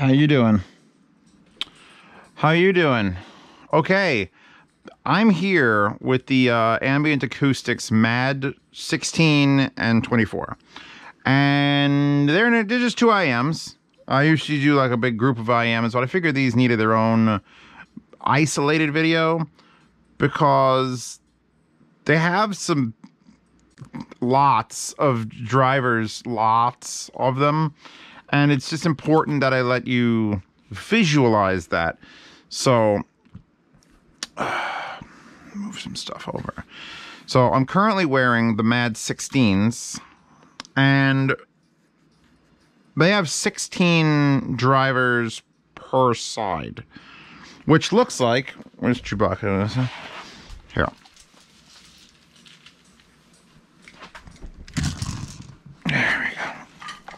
How you doing? How you doing? Okay, I'm here with the Ambient Acoustics MAD16 and 24. And they're just two IMs. I usually do like a big group of IMs, but I figured these needed their own isolated video because they have some lots of drivers, lots of them. And it's just important that I let you visualize that. So, move some stuff over. So I'm currently wearing the MAD16s, and they have 16 drivers per side, which looks like, where's Chewbacca? Here.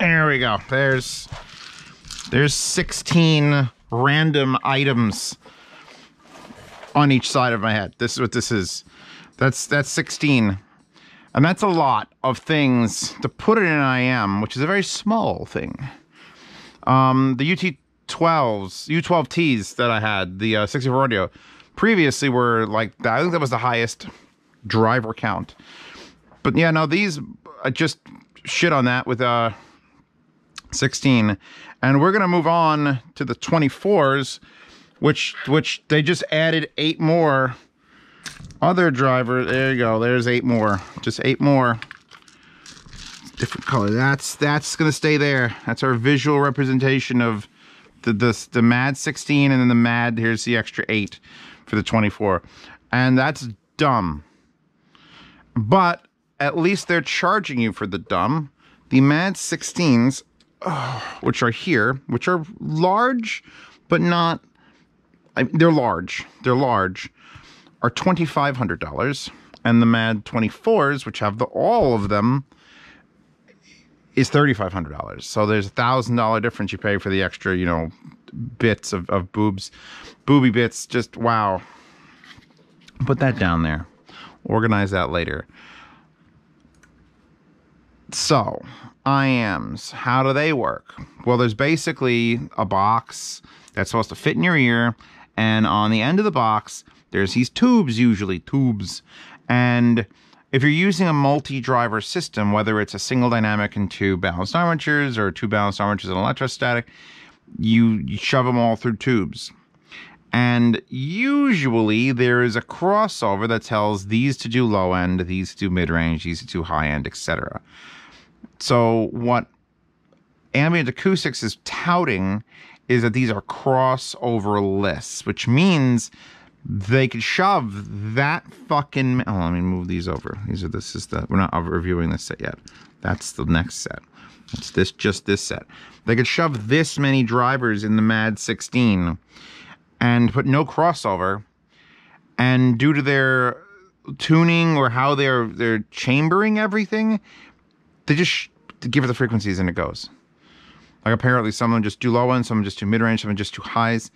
There we go. There's 16 random items on each side of my head. This is what this is. That's 16. And that's a lot of things to put in an IM, which is a very small thing. The U12Ts that I had, the 64 audio, previously were like, I think that was the highest driver count. But yeah, no, these, I just shit on that with 16, and we're gonna move on to the 24s, which they just added 8 more other drivers. There you go. There's 8 more. Just 8 more. Different color. That's gonna stay there. That's our visual representation of the MAD16, and then the MAD. Here's the extra 8 for the 24, and that's dumb. But at least they're charging you for the dumb. The MAD16s, which are here, which are large, but not, they're large. They're large, are $2,500. And the MAD24s, which have all of them, is $3,500. So there's $1,000 difference you pay for the extra, you know, bits of booby bits. Just wow. Put that down there. Organize that later. So, IMs, how do they work? Well, there's basically a box that's supposed to fit in your ear, and on the end of the box, there's these tubes, usually tubes. And if you're using a multi-driver system, whether it's a single dynamic and 2 balanced armatures, or 2 balanced armatures and electrostatic, you shove them all through tubes. And usually there is a crossover that tells these to do low end, these to do mid-range, these to do high end, etc. So what Ambient Acoustics is touting is that these are crossover lists, which means they could shove that fucking... Oh, let me move these over. We're not reviewing this set yet. That's the next set. It's just this set. They could shove this many drivers in the MAD16 and put no crossover, and due to their tuning or how they're chambering everything, they just give it the frequencies and it goes. Like apparently some of them just do low end, some of them just do mid range, some of them just do highs.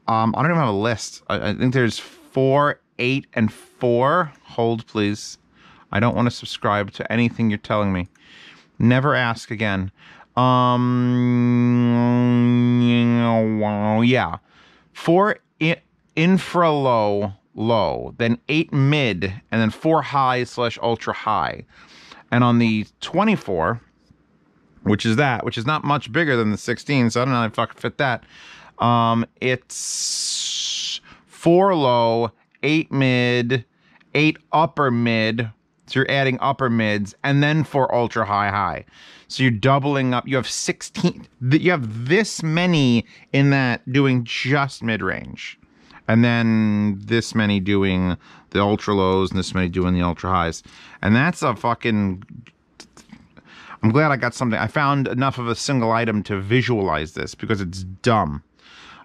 I don't even have a list. I think there's 4, 8, and 4. Hold please. I don't want to subscribe to anything you're telling me. Never ask again. Yeah. 4 infra low, then 8 mid, and then 4 high / ultra high. And on the 24, which is not much bigger than the 16, so I don't know if I can fit that. It's 4 low, 8 mid, 8 upper mid. So you're adding upper mids, and then 4 ultra high. So you're doubling up. You have 16. You have this many in that doing just mid range, and then this many doing the ultra lows, and this many doing the ultra highs. And that's a fucking... I'm glad I got something. I found enough of a single item to visualize this because it's dumb.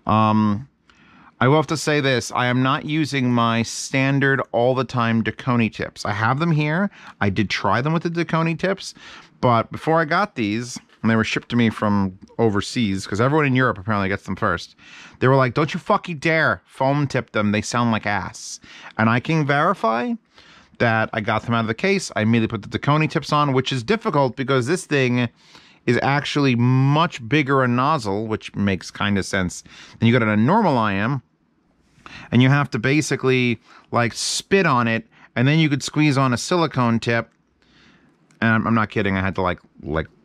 I will have to say this. I am not using my standard all the time Deconi tips. I have them here. I did try them with the Deconi tips, but before I got these, and they were shipped to me from overseas, because everyone in Europe apparently gets them first, they were like, don't you fucking dare foam tip them. They sound like ass. And I can verify that I got them out of the case. I immediately put the Deconi tips on, which is difficult because this thing is actually much bigger a nozzle, which makes kind of sense than you got in a normal IM. And you have to basically like spit on it, and then you could squeeze on a silicone tip. And I'm not kidding. I had to like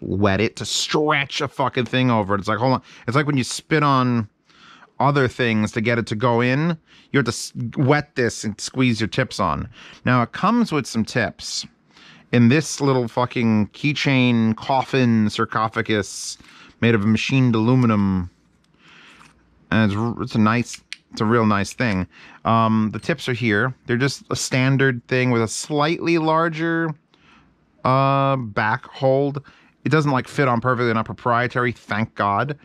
wet it to stretch a fucking thing over it. It's like, hold on. It's like when you spit on other things to get it to go in. You have to wet this and squeeze your tips on. Now it comes with some tips in this little fucking keychain coffin sarcophagus made of machined aluminum. And it's a real nice thing. The tips are here. They're just a standard thing with a slightly larger back hold. It doesn't like fit on perfectly, not proprietary, thank God.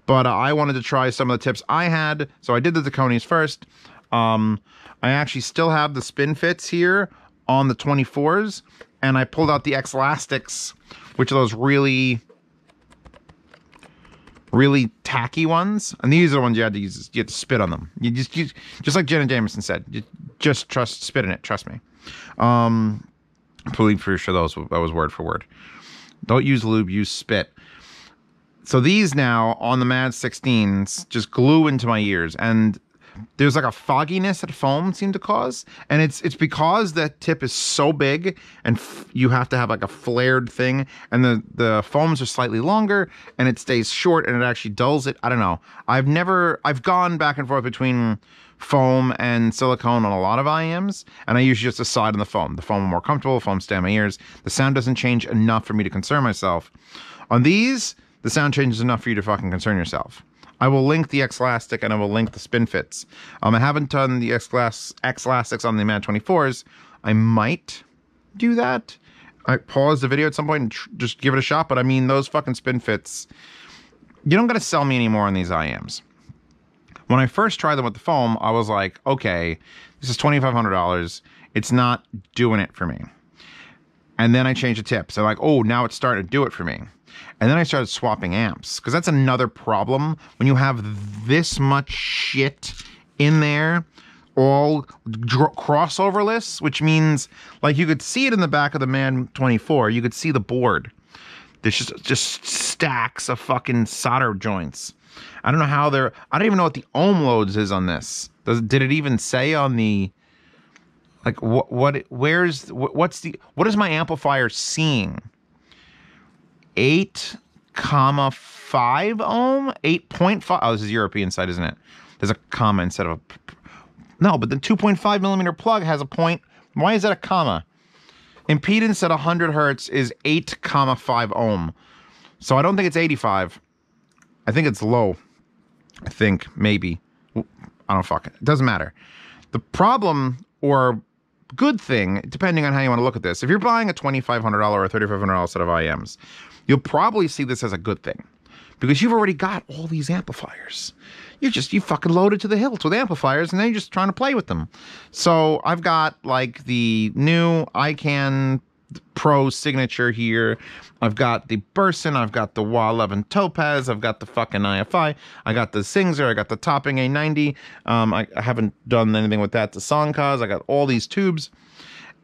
But I wanted to try some of the tips I had, so I did the Taconis first. I actually still have the spin fits here on the 24s, and I pulled out the Acoustics, which are those really tacky ones. And these are the ones you had to use. You had to spit on them. You just like Jenna Jameson said, you just spit in it. Trust me. I'm pretty sure that was word for word. Don't use lube, use spit. So these now on the MAD16s just glue into my ears, and there's like a fogginess that foam seemed to cause, and it's because the tip is so big and you have to have like a flared thing, and the foams are slightly longer and it stays short and it actually dulls it. I don't know. I've gone back and forth between foam and silicone on a lot of IMs, and I usually just decide on the foam. The foam are more comfortable, foam stay in my ears. The sound doesn't change enough for me to concern myself. On these, the sound changes enough for you to fucking concern yourself. I will link the X-Elastic and I will link the spin fits. I haven't done the X-Elastics on the MAD24s. I might do that. I pause the video at some point and just give it a shot, but I mean, those fucking spin fits, you don't gotta sell me anymore on these IMs. When I first tried them with the foam, I was like, okay, this is $2,500. It's not doing it for me. And then I changed the tips. I'm like, oh, now it's starting to do it for me. And then I started swapping amps, because that's another problem. When you have this much shit in there, all crossoverless, which means, like, you could see it in the back of the MAD24. You could see the board. There's just stacks of fucking solder joints. I don't know how they're... I don't even know what the ohm loads is on this. Did it even say on the... Like, what is my amplifier seeing? 8,5 ohm? 8.5? Oh, this is European side, isn't it? There's a comma instead of a... No, but the 2.5 millimeter plug has a point. Why is that a comma? Impedance at 100 hertz is 8,5 ohm. So I don't think it's 85. I think it's low. I think, maybe. I don't fuck it. It doesn't matter. The problem, or good thing, depending on how you want to look at this, if you're buying a $2,500 or $3,500 set of IMs, you'll probably see this as a good thing, because you've already got all these amplifiers. You fucking loaded to the hilt with amplifiers, and then you're just trying to play with them. So I've got like the new ICANN Pro signature here. I've got the Burson, I've got the WA 11 Topaz, I've got the fucking IFI, I got the Singzer, I got the Topping A90. I haven't done anything with that, the Songcause. I got all these tubes.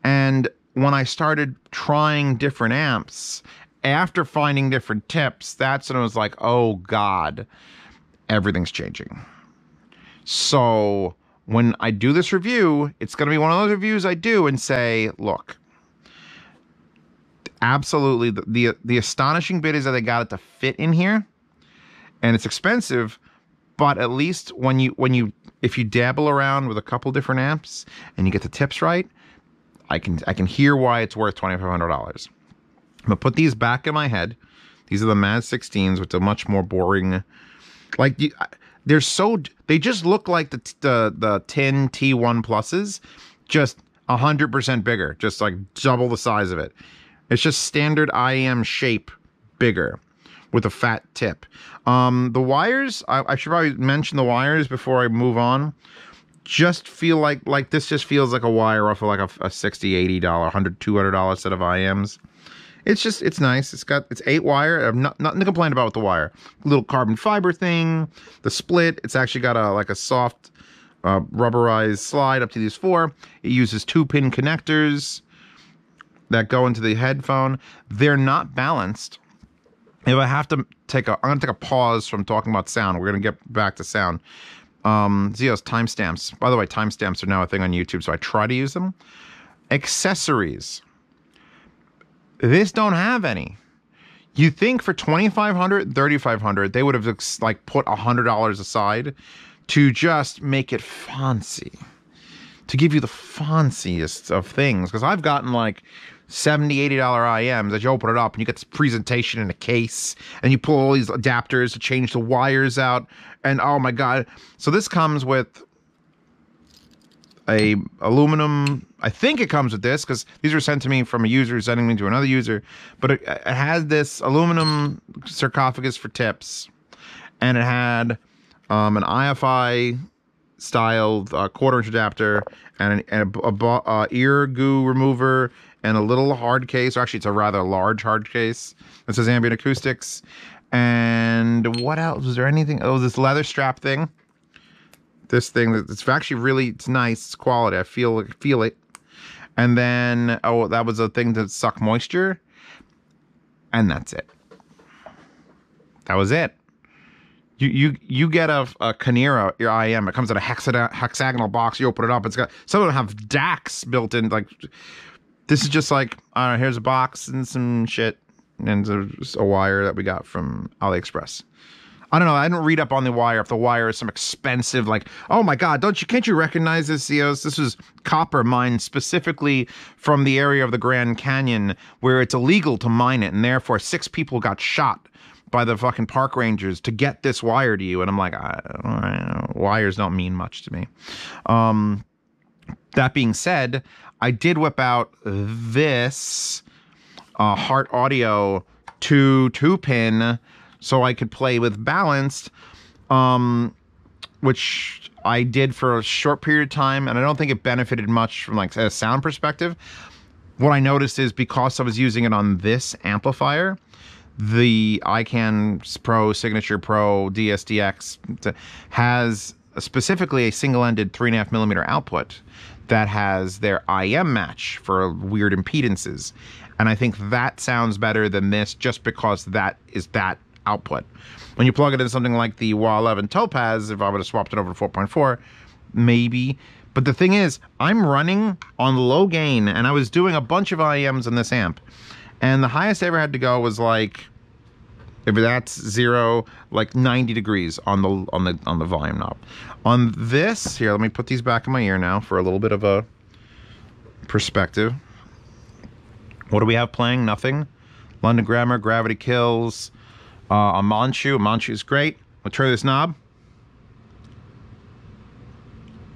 And when I started trying different amps, after finding different tips, that's when I was like, oh God, everything's changing. So when I do this review, it's going to be one of those reviews I do and say, look, absolutely, the astonishing bit is that they got it to fit in here, and it's expensive, but at least if you dabble around with a couple different amps and you get the tips right, I can hear why it's worth $2,500. I'm gonna put these back in my head. These are the MAD16s, which are much more boring. Like, they just look like the tin T1 pluses, just 100% bigger, just like double the size of it. It's just standard IM shape, bigger, with a fat tip. The wires, I should probably mention the wires before I move on. Just feel like this just feels like a wire off of like a $60, $80, $100, $200 set of IMs. It's nice. It's 8 wire. I've nothing to complain about with the wire. Little carbon fiber thing. The split, it's actually got a soft rubberized slide up to these 4. It uses 2-pin connectors that go into the headphone. They're not balanced. if I have to take a, I'm gonna take a pause from talking about sound. We're gonna get back to sound. Zio's timestamps. By the way, timestamps are now a thing on YouTube, so I try to use them. Accessories. This don't have any. You think for $2,500, $3,500, they would have like put $100 aside to just make it fancy, to give you the fanciest of things. Because I've gotten like $70, $80 IMs that you open it up and you get this presentation in a case and you pull all these adapters to change the wires out. And oh my God. So this comes with a aluminum, I think it comes with this because these were sent to me from a user sending me to another user, but it has this aluminum sarcophagus for tips, and it had an IFI styled quarter-inch adapter and a ear goo remover and a little hard case, or actually it's a rather large hard case that says Ambient Acoustics. And what else? Was there anything? Oh, this leather strap thing. This thing, it's actually really, it's nice, it's quality. I feel it. And then, oh, that was a thing to suck moisture. And that's it. That was it. You get a Canera, your IM. It comes in a hexagonal box. You open it up. It's got, some of them have DACs built in. Like, this is just like, all right, here's a box and some shit. And there's a wire that we got from AliExpress. I don't know. I didn't read up on the wire. If the wire is some expensive, like, oh my God, can't you recognize this, EOS? This is copper mined specifically from the area of the Grand Canyon where it's illegal to mine it, and therefore 6 people got shot by the fucking park rangers to get this wire to you. And I'm like, wires don't mean much to me. That being said, I did whip out this Heart Audio 2-pin. So I could play with balanced, which I did for a short period of time, and I don't think it benefited much from like a sound perspective. What I noticed is because I was using it on this amplifier, the ICANN Pro, Signature Pro, DSDX has specifically a single-ended 3.5mm output that has their IM match for weird impedances. And I think that sounds better than this just because that is that output. When you plug it into something like the WA11 Topaz, if I would have swapped it over to 4.4, maybe. But the thing is, I'm running on low gain, and I was doing a bunch of IEMs on this amp, and the highest I ever had to go was like, if that's 0, like 90 degrees on the volume knob. On this here, let me put these back in my ear now for a little bit of a perspective. What do we have playing? Nothing. London Grammar, Gravity Kills. A Manchu is great. I'll turn this knob.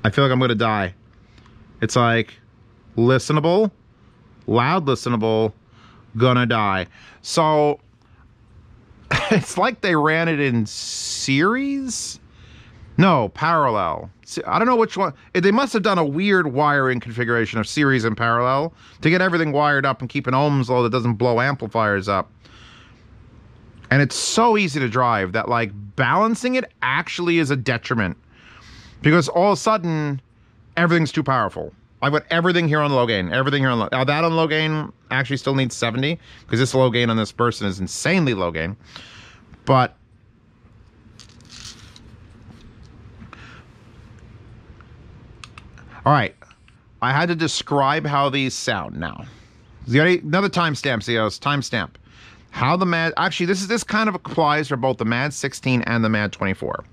I feel like I'm gonna die. It's like listenable, loud listenable, gonna die. So it's like they ran it in series? No, parallel. I don't know which one. They must have done a weird wiring configuration of series and parallel to get everything wired up and keep an ohms low that doesn't blow amplifiers up. And it's so easy to drive that like balancing it actually is a detriment because all of a sudden everything's too powerful. I've got everything here on low gain, everything here on low. Now that on low gain actually still needs 70 because this low gain on this person is insanely low gain. But all right, I had to describe how these sound now. Another timestamp, Zeos, timestamp. How the MAD, actually this kind of applies for both the MAD16 and the MAD24.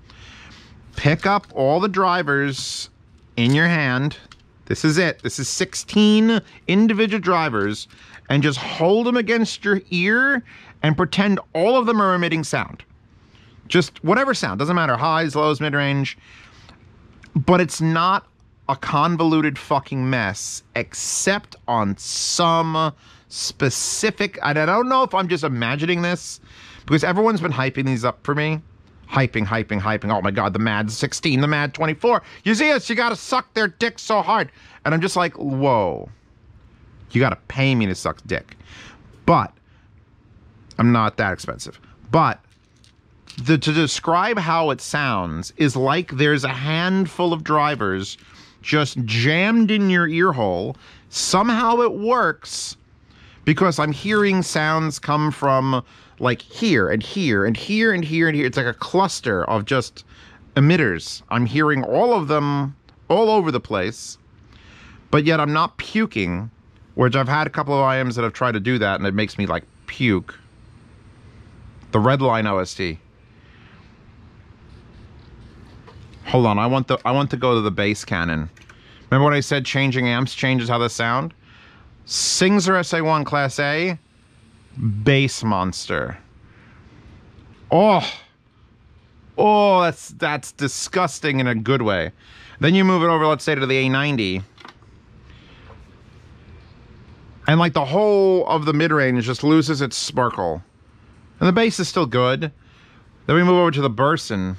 Pick up all the drivers in your hand. This is it. This is 16 individual drivers and just hold them against your ear and pretend all of them are emitting sound. Just whatever sound, doesn't matter, highs, lows, mid-range. But it's not a convoluted fucking mess except on some specific, and I don't know if I'm just imagining this because everyone's been hyping these up for me. Hyping. Oh my God, the MAD16, the MAD24. You see us, you gotta suck their dick so hard. And I'm just like, whoa. You gotta pay me to suck dick. But I'm not that expensive. But to describe how it sounds is like there's a handful of drivers just jammed in your ear hole. Somehow it works because I'm hearing sounds come from like here and here and here and here and here. It's like a cluster of just emitters. I'm hearing all of them all over the place, but yet I'm not puking, which I've had a couple of IMs that have tried to do that, and it makes me like puke. The Redline OST. Hold on, I want to go to the bass cannon. Remember what I said? Changing amps changes how they sound. Singzer SA1 Class A, bass monster. Oh, that's disgusting in a good way. Then you move it over, let's say, to the A90, and like the whole of the mid-range just loses its sparkle, and the bass is still good. Then we move over to the Burson,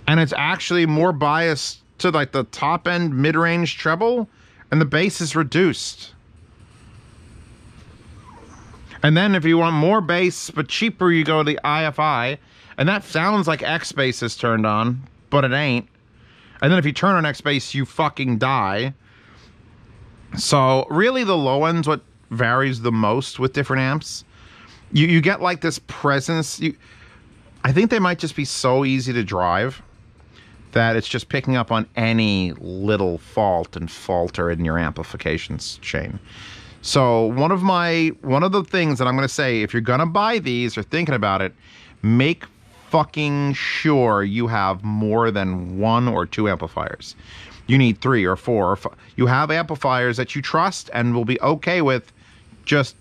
and it's actually more biased to like the top end mid-range treble, and the bass is reduced. And then if you want more bass but cheaper, you go to the IFI, and that sounds like X bass is turned on, but it ain't. And then if you turn on X bass, you fucking die. So really the low end's what varies the most with different amps. You get like this presence. I think they might just be so easy to drive that it's just picking up on any little fault and falter in your amplification chain. So one of the things that I'm going to say, if you're going to buy these or thinking about it, make fucking sure you have more than 1 or 2 amplifiers. You need 3 or 4 or 5. You have amplifiers that you trust and will be okay with just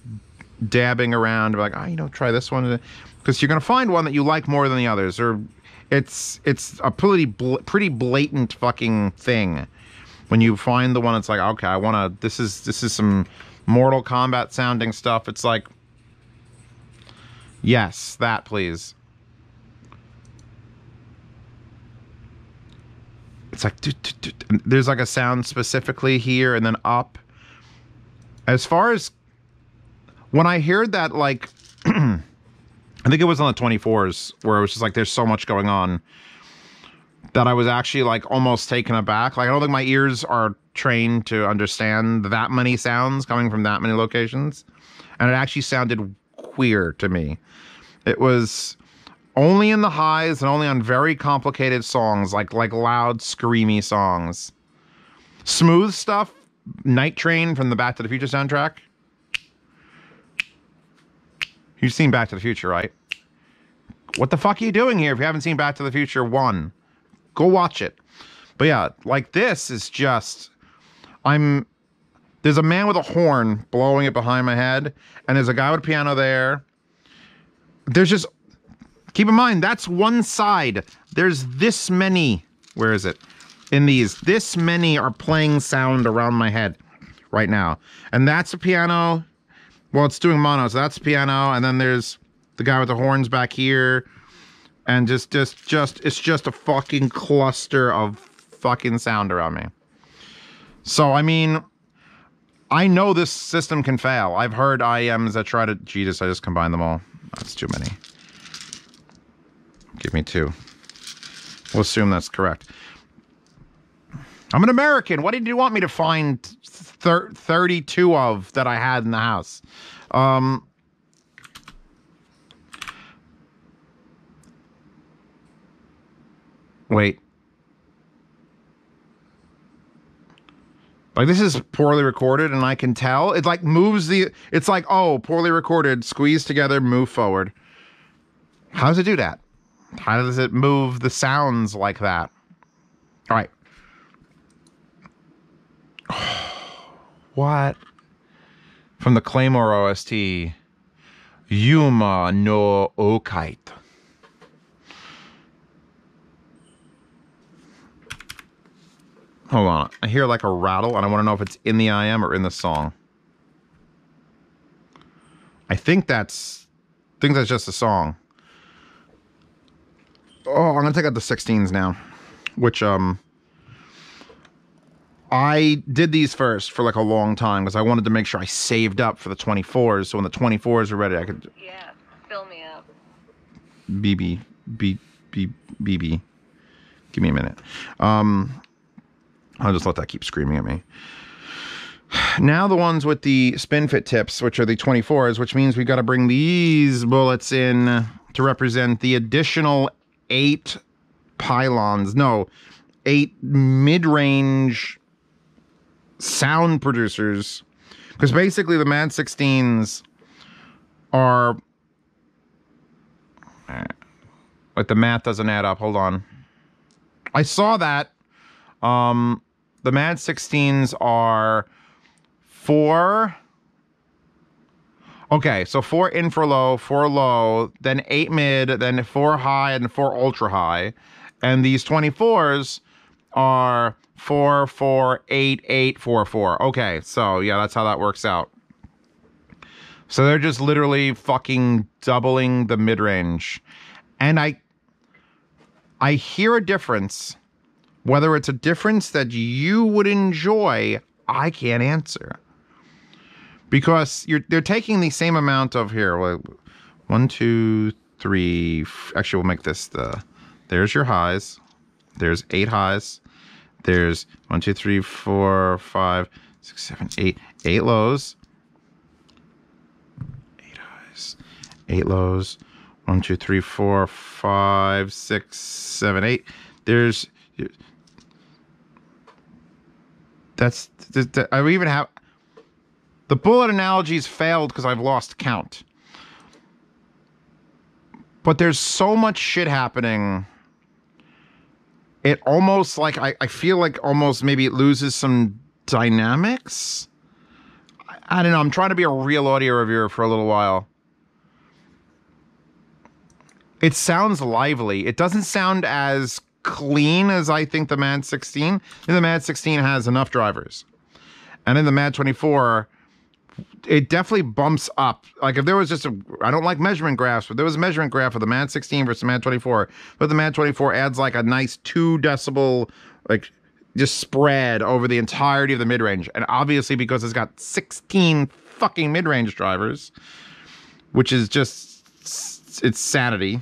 dabbing around, like, oh, you know, try this one, because you're going to find one that you like more than the others, or it's a pretty blatant fucking thing when you find the one that's like, okay, I want to, this is some Mortal Kombat sounding stuff. It's like, yes, that please. It's like, there's like a sound specifically here and then up. As far as when I heard that, like, I think it was on the 24s where it was just like, there's so much going on that I was actually like almost taken aback. Like, I don't think my ears are trained to understand that many sounds coming from that many locations. And it actually sounded queer to me. It was only in the highs and only on very complicated songs, like loud, screamy songs. Smooth stuff, Night Train from the Back to the Future soundtrack. You've seen Back to the Future, right? What the fuck are you doing here if you haven't seen Back to the Future 1? Go watch it. But yeah, like this is just... There's a man with a horn blowing it behind my head, and there's a guy with a piano there. There's just... Keep in mind, that's one side. There's this many... Where is it? In these. This many are playing sound around my head right now. And that's a piano... Well, it's doing mono, so that's piano, and then there's the guy with the horns back here, and it's just a fucking cluster of fucking sound around me. So, I mean, I know this system can fail. I've heard IEMs that try to... Jesus, I just combined them all. That's too many. Give me 2. We'll assume that's correct. I'm an American. What did you want me to find 32 of that I had in the house? Wait. Like, this is poorly recorded, and I can tell. It, like, moves the... It's like, oh, poorly recorded, squeeze together, move forward. How does it do that? How does it move the sounds like that? All right. What? From the Claymore OST. Yuma no Okite. Hold on. I hear like a rattle, and I want to know if it's in the IM or in the song. I think that's just a song. Oh, I'm going to take out the 16s now. Which, I did these first for like a long time because I wanted to make sure I saved up for the 24s. So when the 24s were ready, I could... Yeah, fill me up. BB. Give me a minute. I'll just let that keep screaming at me. Now the ones with the spin fit tips, which are the 24s, which means we've got to bring these bullets in to represent the additional 8 pylons. No, 8 mid-range sound producers. Because basically the MAD16s are... But the math doesn't add up. Hold on. I saw that. The MAD16s are 4... Okay, so 4 infra low, 4 low, then 8 mid, then 4 high, and 4 ultra high. And these 24s are 4, 4, 8, 8, 4, 4. Okay, so yeah, that's how that works out. So they're just literally fucking doubling the mid-range. And I hear a difference. Whether it's a difference that you would enjoy, I can't answer. Because they're taking the same amount of here. Like 1, 2, 3. Actually, we'll make this there's your highs. There's 8 highs. There's 1, 2, 3, 4, 5, 6, 7, 8. 8 lows. 8 highs. 8 lows. 1, 2, 3, 4, 5, 6, 7, 8. There's... I even have... The bullet analogies failed because I've lost count. But there's so much shit happening. It almost like... I feel like almost maybe it loses some dynamics. I don't know. I'm trying to be a real audio reviewer for a little while. It sounds lively. It doesn't sound as clean as I think the MAD16. The MAD16 has enough drivers. And in the MAD24, it definitely bumps up. Like if there was just I don't like measurement graphs, but there was a measurement graph of the MAD16 versus the MAD24. But the MAD24 adds like a nice 2 decibel, like just spread over the entirety of the mid-range. And obviously because it's got 16 fucking mid-range drivers, which is just, it's sanity.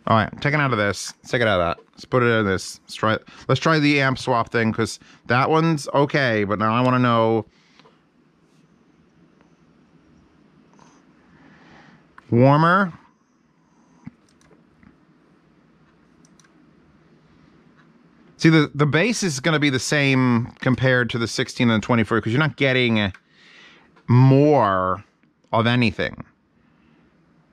All right, I'm taking out of this. Let's take it out of that. Let's put it in this. Let's try the amp swap thing, because that one's okay, but now I want to know warmer. See, the bass is going to be the same compared to the 16 and the 24, because you're not getting more of anything.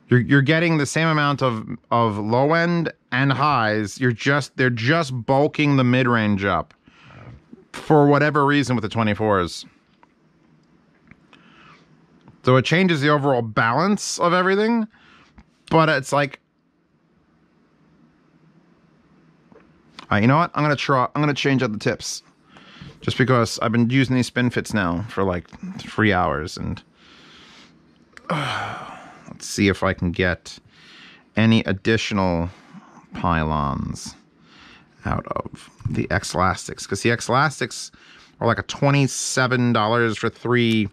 You're getting the same amount of low end and highs. They're just bulking the mid range up for whatever reason with the 24s. So it changes the overall balance of everything, but it's like, all right, you know what? I'm gonna change out the tips, just because I've been using these spin fits now for like 3 hours, and let's see if I can get any additional pylons out of the X-Elastics, because the X-Elastics are like a $27 for 3.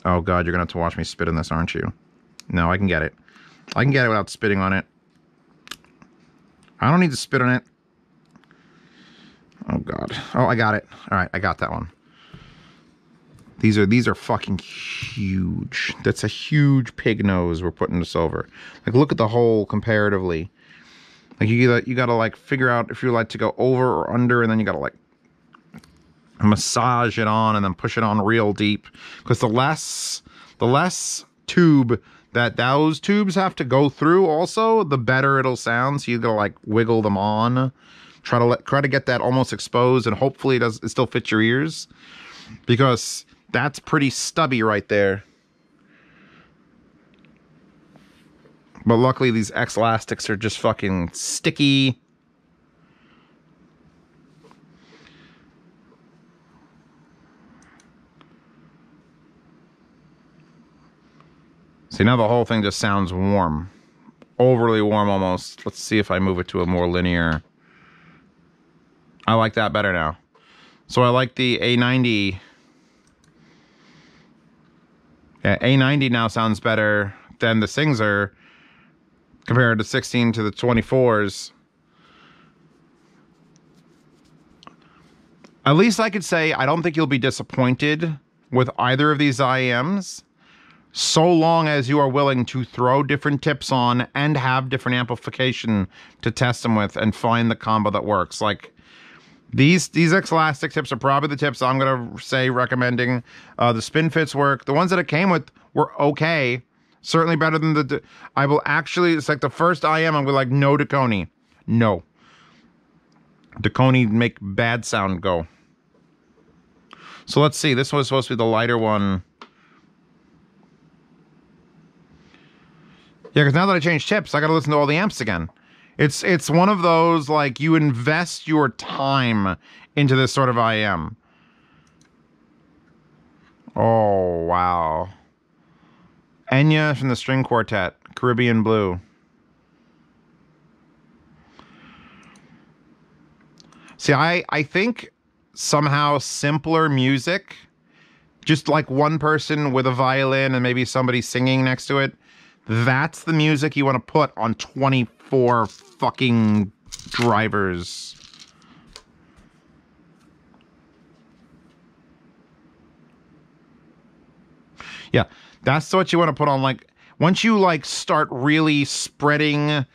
Oh god, you're gonna have to watch me spit in this, aren't you? No, I can get it. I can get it without spitting on it. I don't need to spit on it. Oh god. Oh, I got it. All right, I got that one. These are fucking huge. That's a huge pig nose we're putting this over. Like, look at the hole comparatively. Like, you gotta like figure out if you like to go over or under, and then you gotta like massage it on and then push it on real deep. Because the less tube that those tubes have to go through, also, the better it'll sound. So you gotta like wiggle them on. Try to get that almost exposed, and hopefully it still fits your ears, because that's pretty stubby right there. But luckily these X-Elastics are just fucking sticky. See, now the whole thing just sounds warm. Overly warm almost. Let's see if I move it to a more linear. I like that better now. So I like the A90. Yeah, A90 now sounds better than the Singzer. compared to 16 to the 24s. At least I could say I don't think you'll be disappointed with either of these IEMs, so long as you are willing to throw different tips on and have different amplification to test them with and find the combo that works. Like, these X-Elastic tips are probably the tips I'm going to say recommending. The spin fits work. The ones that it came with were okay. Certainly better than the... I will actually... It's like the first IM, I'm going to be like, no Deconi. No. Deconi make bad sound go. So let's see. This was supposed to be the lighter one. Yeah, because now that I changed tips, I got to listen to all the amps again. It's one of those, like, you invest your time into this sort of IM. Oh, wow. Enya from the String Quartet, Caribbean Blue. See, I think somehow simpler music, just like one person with a violin and maybe somebody singing next to it, that's the music you want to put on 24 fucking drivers. Yeah, that's what you want to put on. Like, once you like start really spreading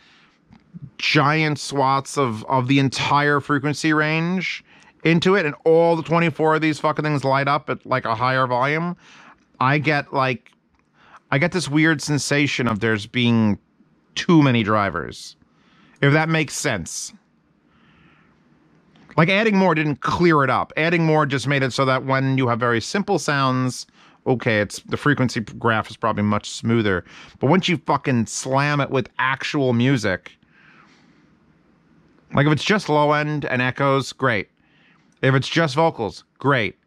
giant swaths of the entire frequency range into it, and all the 24 of these fucking things light up at like a higher volume, I get this weird sensation of there's being too many drivers. If that makes sense. Like, adding more didn't clear it up. Adding more just made it so that when you have very simple sounds, okay, the frequency graph is probably much smoother. But once you fucking slam it with actual music, like if it's just low end and echoes, great. If it's just vocals, great.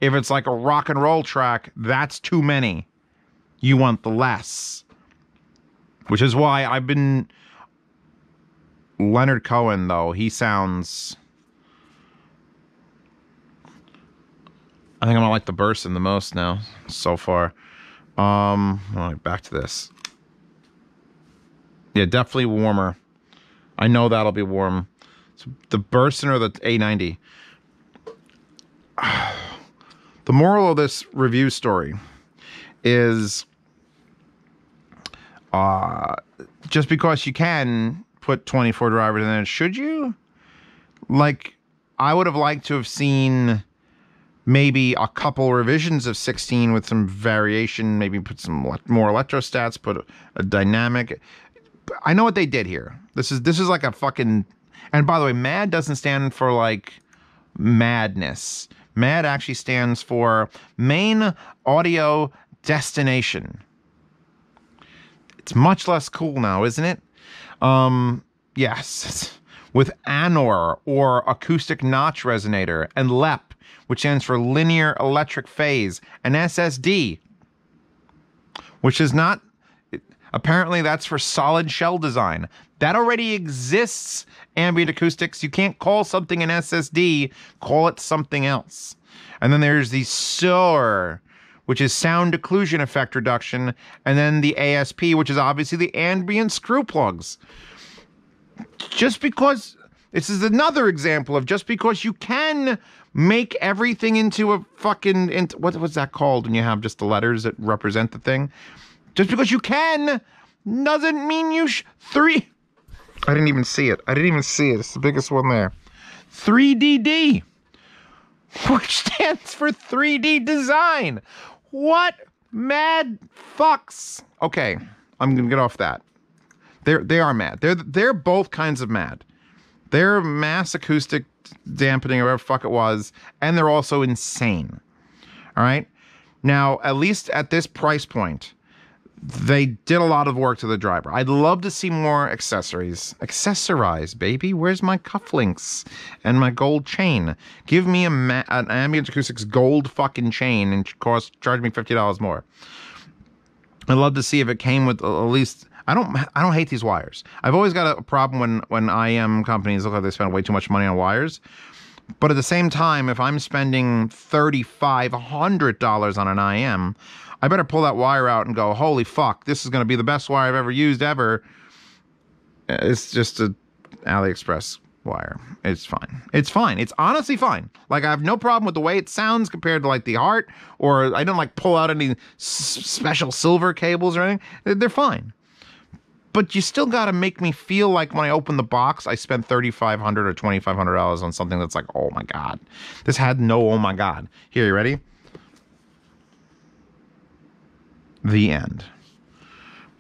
If it's like a rock and roll track, that's too many. You want the less. Which is why I've been... Leonard Cohen, though, he sounds... I think I'm gonna like the Burson the most now, so far. Back to this. Yeah, definitely warmer. I know that'll be warm. So the Burson or the A90. The moral of this review story is just because you can put 24 drivers in it, should you? Like, I would have liked to have seen maybe a couple revisions of 16 with some variation, maybe put some more electrostats, put a dynamic. I know what they did here. This is like a fucking... And by the way, MAD doesn't stand for like madness. MAD actually stands for Main Audio Destination. It's much less cool now, isn't it? Yes. With Anor, or Acoustic Notch Resonator, and LEP, which stands for Linear Electric Phase, and SSD, which is not... Apparently that's for solid shell design. That already exists, Ambient Acoustics. You can't call something an SSD, call it something else. And then there's the SOR, which is Sound Occlusion Effect Reduction, and then the ASP, which is obviously the ambient screw plugs. Just because... This is another example of just because you can make everything into a fucking... what's that called when you have just the letters that represent the thing? Just because you can doesn't mean you I didn't even see it. It's the biggest one there. 3DD, which stands for 3D design. What mad fucks? Okay, I'm gonna get off that. They are mad. They're both kinds of mad. They're mass acoustic dampening or whatever the fuck it was, and they're also insane. All right? Now, at least at this price point, they did a lot of work to the driver. I'd love to see more accessories. Accessorize, baby. Where's my cufflinks and my gold chain? Give me an Ambient Acoustics gold fucking chain and charge me $50 more. I'd love to see if it came with at least... I don't hate these wires. I've always got a problem when IM companies look like they spend way too much money on wires. But at the same time, if I'm spending $3,500 on an IM, I better pull that wire out and go, holy fuck, this is going to be the best wire I've ever used ever. It's just a AliExpress wire. It's fine. It's fine. It's honestly fine. Like, I have no problem with the way it sounds compared to like the Heart, or I didn't like pull out any special silver cables or anything. They're fine. But you still got to make me feel like when I open the box, I spent $3,500 or $2,500 on something that's like, oh my God. This had no oh my God. Here, you ready? The end.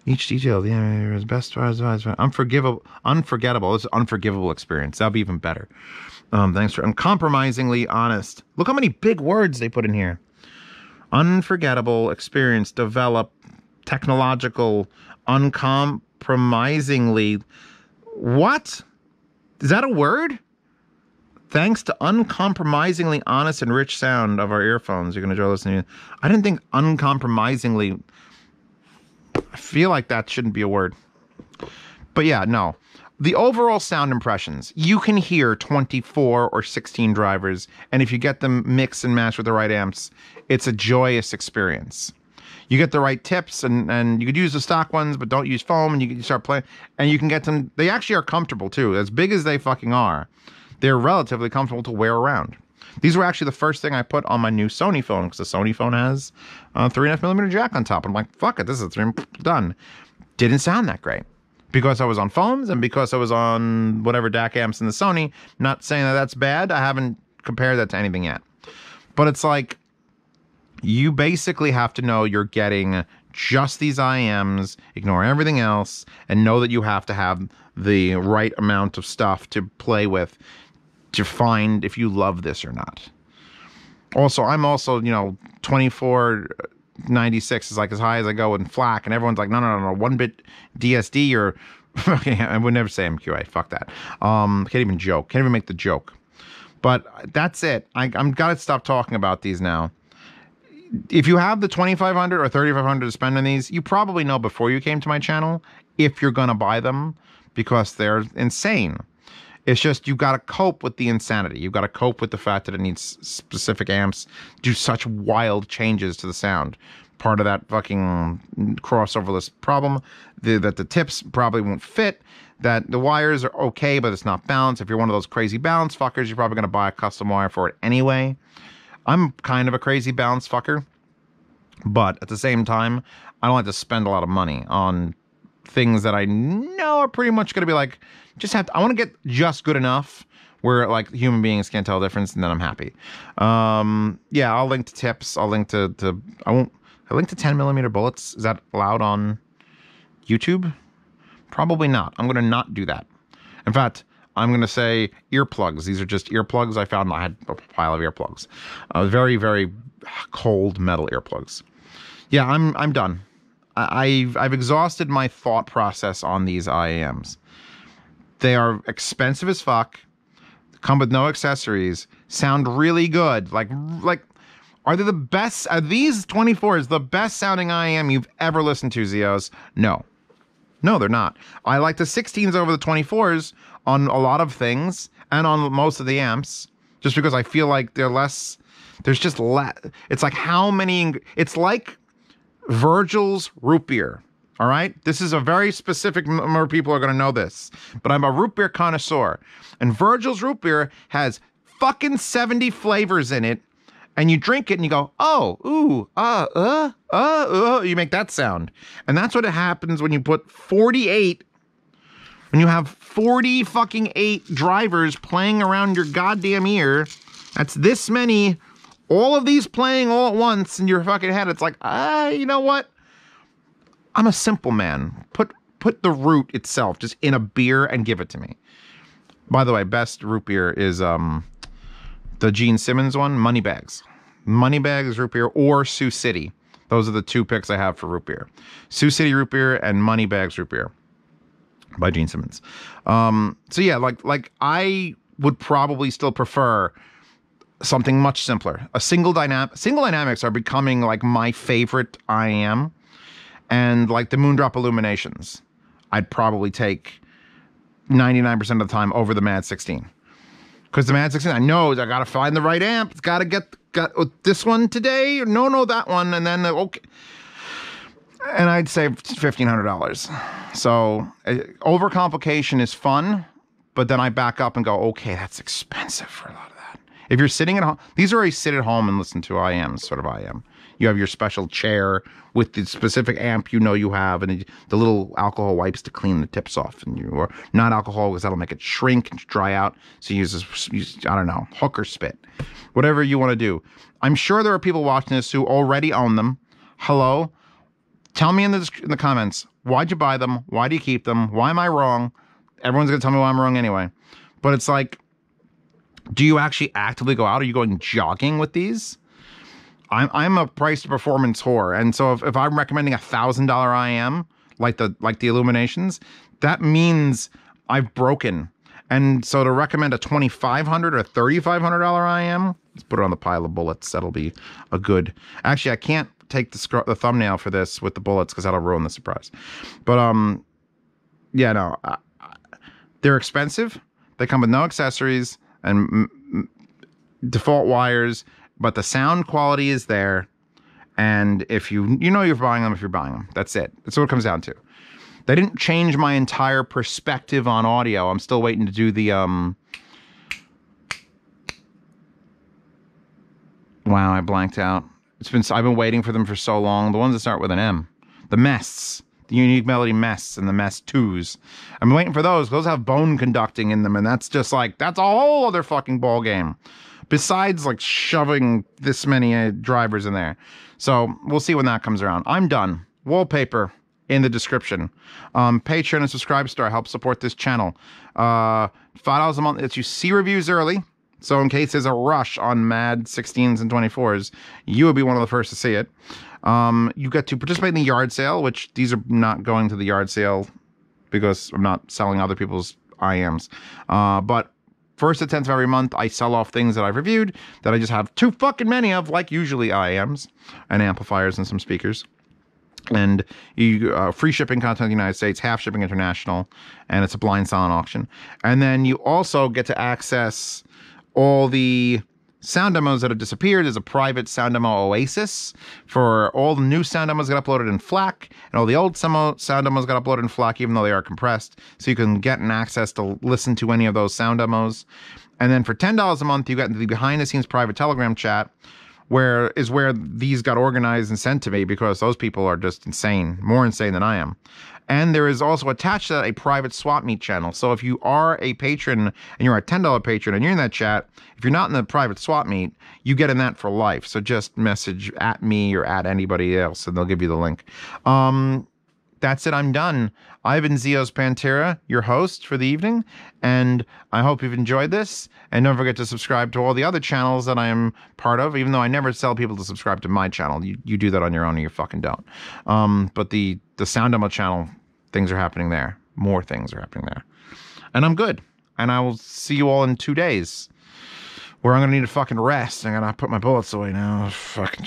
Each detail, the is best. Unforgettable. This is unforgivable experience. That'll be even better. Thanks for uncompromisingly honest. Look how many big words they put in here. Unforgettable experience. Develop. Technological. Uncompromisingly. What? Is that a word? Thanks to uncompromisingly honest and rich sound of our earphones, you're going to enjoy listening. I didn't think uncompromisingly. I feel like that shouldn't be a word. But yeah, no. The overall sound impressions, you can hear 24 or 16 drivers, and if you get them mixed and matched with the right amps, it's a joyous experience. You get the right tips, and you could use the stock ones, but don't use foam, and you can start playing, and you can get them. They actually are comfortable too. As big as they fucking are, they're relatively comfortable to wear around. These were actually the first thing I put on my new Sony phone, because the Sony phone has a 3.5mm jack on top. I'm like, fuck it, this is done. Didn't sound that great. Because I was on foams and because I was on whatever DAC amps in the Sony. Not saying that that's bad. I haven't compared that to anything yet. But it's like, you basically have to know you're getting just these IMs, ignore everything else, and know that you have to have the right amount of stuff to play with to find if you love this or not. Also, I'm also, 2496 is like as high as I go in FLAC, and everyone's like, no, 1-bit DSD or I would never say MQA. Fuck that. Can't even joke. Can't even make the joke. But that's it. I'm gotta stop talking about these now. If you have the $2,500 or $3,500 to spend on these, you probably know before you came to my channel if you're gonna buy them, because they're insane. It's just, you've got to cope with the insanity. You've got to cope with the fact that it needs specific amps, do such wild changes to the sound. Part of that fucking crossoverless problem, that the tips probably won't fit, that the wires are okay, but it's not balanced. If you're one of those crazy balance fuckers, you're probably going to buy a custom wire for it anyway. I'm kind of a crazy balance fucker, but at the same time, I don't like to spend a lot of money on things that I know are pretty much going to be like, I want to get just good enough where like human beings can't tell the difference, and then I'm happy. Yeah, I'll link to tips. I'll link to I link to 10mm bullets. Is that allowed on YouTube? Probably not. I'm going to not do that. In fact, I'm going to say earplugs. These are just earplugs I found. I had a pile of earplugs. Very, very cold metal earplugs. Yeah, I'm done. I've exhausted my thought process on these IAMs. They are expensive as fuck, come with no accessories, sound really good. Like, are they the best? Are these 24s the best sounding IAM you've ever listened to, Zeos? No. No, they're not. I like the 16s over the 24s on a lot of things and on most of the amps, just because I feel like they're less, there's just less. It's like how many, it's like Virgil's root beer. All right, this is a very specific number of people are going to know this, but I'm a root beer connoisseur, and Virgil's root beer has fucking 70 flavors in it, and you drink it and you go, oh, ooh, you make that sound, and that's what happens when you put 48, when you have 40 fucking 8 drivers playing around your goddamn ear. That's this many, all of these playing all at once in your fucking head. It's like, you know what? I'm a simple man. Put the root itself just in a beer and give it to me. By the way, best root beer is the Gene Simmons one, Moneybags. Moneybags root beer or Sioux City. Those are the two picks I have for root beer. Sioux City root beer and Moneybags root beer by Gene Simmons. So yeah, like I would probably still prefer something much simpler. Single dynamics are becoming like my favorite IAM. And like the Moondrop Illuminations, I'd probably take 99% of the time over the MAD16. Because the MAD16, I know I got to find the right amp. It's got to got this one today. No, that one. And then, okay. And I'd say $1,500. So overcomplication is fun, but then I back up and go, okay, that's expensive for a lot of that. If you're sitting at home, these are a sit at home and listen to IMs, sort of IM. You have your special chair with the specific amp you have, and the little alcohol wipes to clean the tips off. And you are not alcohol because that'll make it shrink and dry out. So you use I don't know, hook or spit, whatever you want to do. I'm sure there are people watching this who already own them. Hello, tell me in the comments, why'd you buy them? Why do you keep them? Why am I wrong? Everyone's gonna tell me why I'm wrong anyway. But it's like, do you actually actively go out? Are you going jogging with these? I'm a price to performance whore, and so if I'm recommending $1,000 IM like the Illuminations, that means I've broken. And so to recommend a $2,500 or $3,500 IM, let's put it on the pile of bullets. That'll be a good. Actually, I can't take the thumbnail for this with the bullets because that'll ruin the surprise. But yeah, no, they're expensive. They come with no accessories and default wires. But the sound quality is there, and if you know you're buying them if you're buying them. That's it. That's what it comes down to. They didn't change my entire perspective on audio. I'm still waiting to do the wow, I blanked out. I've been waiting for them for so long. The ones that start with an M. The Mests. The Unique Melody Mests and the Mest 2s. I'm waiting for those. Those have bone conducting in them, and that's just like, that's a whole other fucking ball game. Besides, like, shoving this many drivers in there. So, we'll see when that comes around. I'm done. Wallpaper in the description. Patreon and subscribe star help support this channel. $5 a month lets you see reviews early. So, in case there's a rush on MAD16s and 24s, you will be one of the first to see it. You get to participate in the yard sale, which these are not going to the yard sale because I'm not selling other people's IMs. But first to 10th of every month, I sell off things that I've reviewed that I just have too fucking many of, like usually IMs and amplifiers and some speakers. And you free shipping content in the United States, half shipping international, and it's a blind silent auction. And then you also get to access all the sound demos that have disappeared. There's a private sound demo oasis for all the new sound demos get uploaded in FLAC, and all the old sound demos got uploaded in FLAC, even though they are compressed. So you can get an access to listen to any of those sound demos. And then for $10 a month, you get into the behind the scenes private Telegram chat, where these got organized and sent to me because those people are just insane, more insane than I am. And there is also attached to that a private swap meet channel. So if you are a patron and you're a $10 patron and you're in that chat, if you're not in the private swap meet, you get in that for life. So just message at me or at anybody else and they'll give you the link. That's it. I'm done. I've been Zeos Pantera, your host for the evening, and I hope you've enjoyed this. And don't forget to subscribe to all the other channels that I am part of, even though I never tell people to subscribe to my channel. You do that on your own, or you fucking don't. But the Sound Demo channel, things are happening there. More things are happening there. And I'm good. And I will see you all in 2 days, where I'm going to need a fucking rest. I'm going to put my bullets away now. Fucking